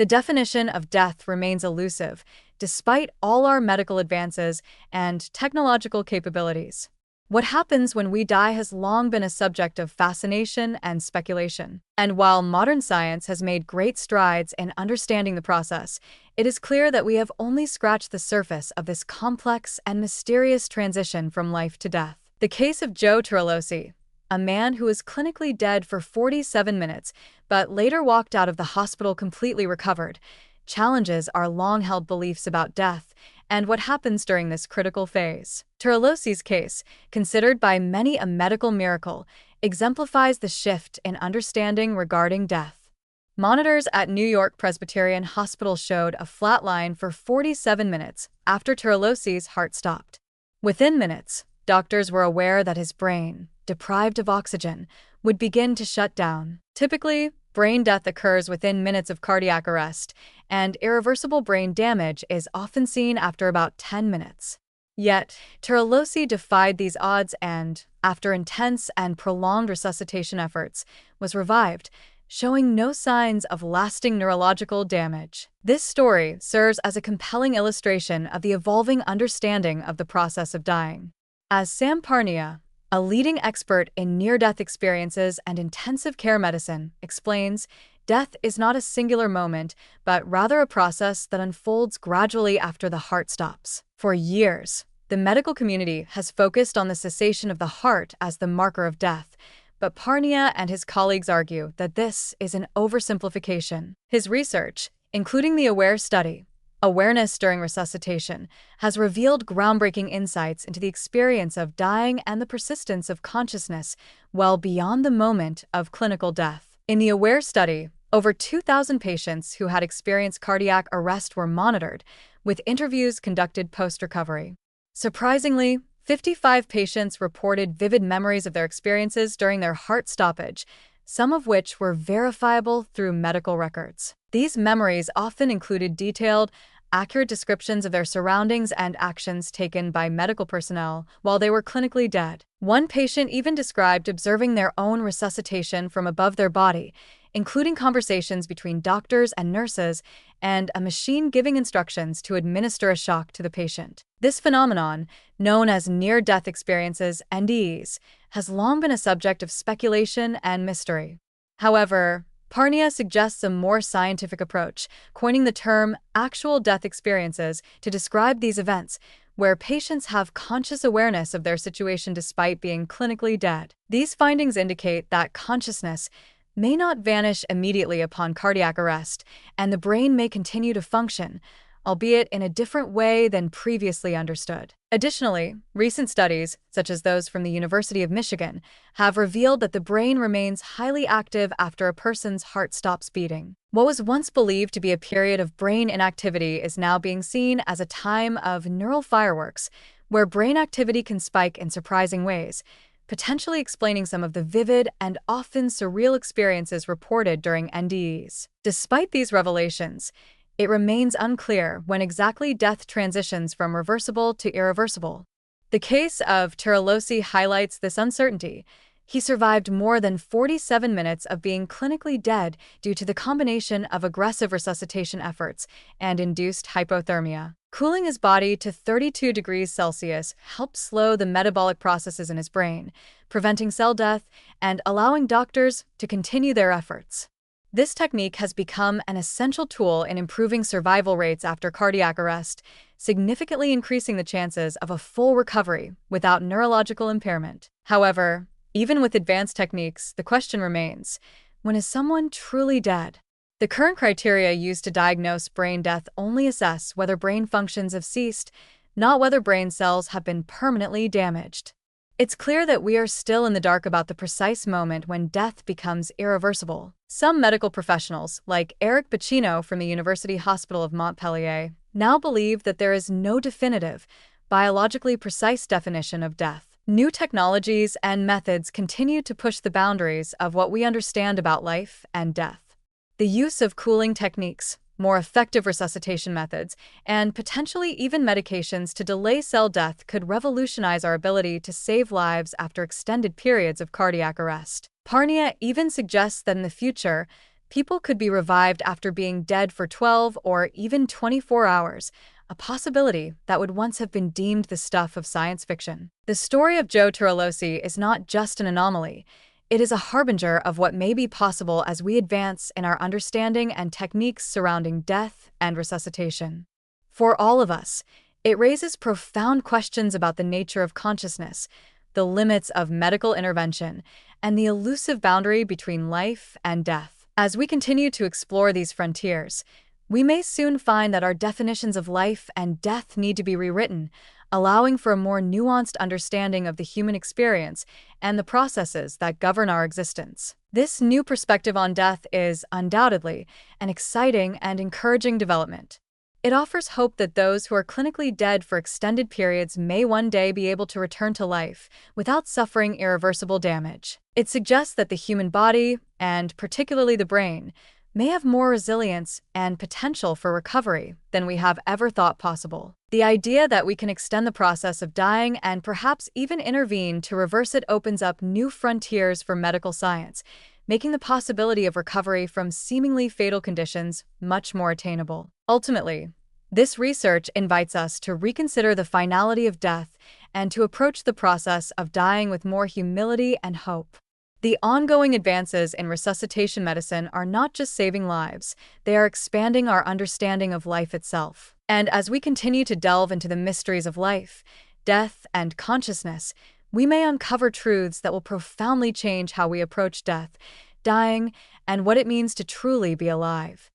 The definition of death remains elusive, despite all our medical advances and technological capabilities. What happens when we die has long been a subject of fascination and speculation. And while modern science has made great strides in understanding the process, it is clear that we have only scratched the surface of this complex and mysterious transition from life to death. The case of Joe Tirolosi, a man who was clinically dead for 47 minutes but later walked out of the hospital completely recovered, challenges our long-held beliefs about death and what happens during this critical phase. Tirolosi's case, considered by many a medical miracle, exemplifies the shift in understanding regarding death. Monitors at New York Presbyterian Hospital showed a flat line for 47 minutes after Tirolosi's heart stopped. Within minutes, doctors were aware that his brain, deprived of oxygen, would begin to shut down. Typically, brain death occurs within minutes of cardiac arrest, and irreversible brain damage is often seen after about 10 minutes. Yet, Tirolosi defied these odds and, after intense and prolonged resuscitation efforts, was revived, showing no signs of lasting neurological damage. This story serves as a compelling illustration of the evolving understanding of the process of dying. As Sam Parnia, a leading expert in near-death experiences and intensive care medicine, explains, death is not a singular moment, but rather a process that unfolds gradually after the heart stops. For years, the medical community has focused on the cessation of the heart as the marker of death, but Parnia and his colleagues argue that this is an oversimplification. His research, including the AWARE study, Awareness During Resuscitation, has revealed groundbreaking insights into the experience of dying and the persistence of consciousness well beyond the moment of clinical death. In the AWARE study, over 2,000 patients who had experienced cardiac arrest were monitored, with interviews conducted post-recovery. Surprisingly, 55 patients reported vivid memories of their experiences during their heart stoppage, some of which were verifiable through medical records. These memories often included detailed, accurate descriptions of their surroundings and actions taken by medical personnel while they were clinically dead. One patient even described observing their own resuscitation from above their body, including conversations between doctors and nurses and a machine giving instructions to administer a shock to the patient. This phenomenon, known as near-death experiences (NDEs), has long been a subject of speculation and mystery. However, Parnia suggests a more scientific approach, coining the term actual death experiences to describe these events, where patients have conscious awareness of their situation despite being clinically dead. These findings indicate that consciousness may not vanish immediately upon cardiac arrest, and the brain may continue to function, albeit in a different way than previously understood. Additionally, recent studies, such as those from the University of Michigan, have revealed that the brain remains highly active after a person's heart stops beating. What was once believed to be a period of brain inactivity is now being seen as a time of neural fireworks, where brain activity can spike in surprising ways, potentially explaining some of the vivid and often surreal experiences reported during NDEs. Despite these revelations, it remains unclear when exactly death transitions from reversible to irreversible. The case of Tirolosi highlights this uncertainty. He survived more than 47 minutes of being clinically dead due to the combination of aggressive resuscitation efforts and induced hypothermia. Cooling his body to 32 degrees Celsius helped slow the metabolic processes in his brain, preventing cell death and allowing doctors to continue their efforts. This technique has become an essential tool in improving survival rates after cardiac arrest, significantly increasing the chances of a full recovery without neurological impairment. However, even with advanced techniques, the question remains, when is someone truly dead? The current criteria used to diagnose brain death only assess whether brain functions have ceased, not whether brain cells have been permanently damaged. It's clear that we are still in the dark about the precise moment when death becomes irreversible. Some medical professionals, like Eric Bacino from the University Hospital of Montpellier, now believe that there is no definitive, biologically precise definition of death. New technologies and methods continue to push the boundaries of what we understand about life and death. The use of cooling techniques, more effective resuscitation methods, and potentially even medications to delay cell death could revolutionize our ability to save lives after extended periods of cardiac arrest. Parnia even suggests that in the future, People could be revived after being dead for 12 or even 24 hours, a possibility that would once have been deemed the stuff of science fiction. The story of Joe Turolosi is not just an anomaly. It is a harbinger of what may be possible as we advance in our understanding and techniques surrounding death and resuscitation. For all of us, it raises profound questions about the nature of consciousness, the limits of medical intervention, and the elusive boundary between life and death. As we continue to explore these frontiers, we may soon find that our definitions of life and death need to be rewritten, allowing for a more nuanced understanding of the human experience and the processes that govern our existence. This new perspective on death is undoubtedly an exciting and encouraging development. It offers hope that those who are clinically dead for extended periods may one day be able to return to life without suffering irreversible damage. It suggests that the human body, and particularly the brain, may have more resilience and potential for recovery than we have ever thought possible. The idea that we can extend the process of dying and perhaps even intervene to reverse it opens up new frontiers for medical science, making the possibility of recovery from seemingly fatal conditions much more attainable. Ultimately, this research invites us to reconsider the finality of death and to approach the process of dying with more humility and hope. The ongoing advances in resuscitation medicine are not just saving lives, they are expanding our understanding of life itself. And as we continue to delve into the mysteries of life, death, and consciousness, we may uncover truths that will profoundly change how we approach death, dying, and what it means to truly be alive.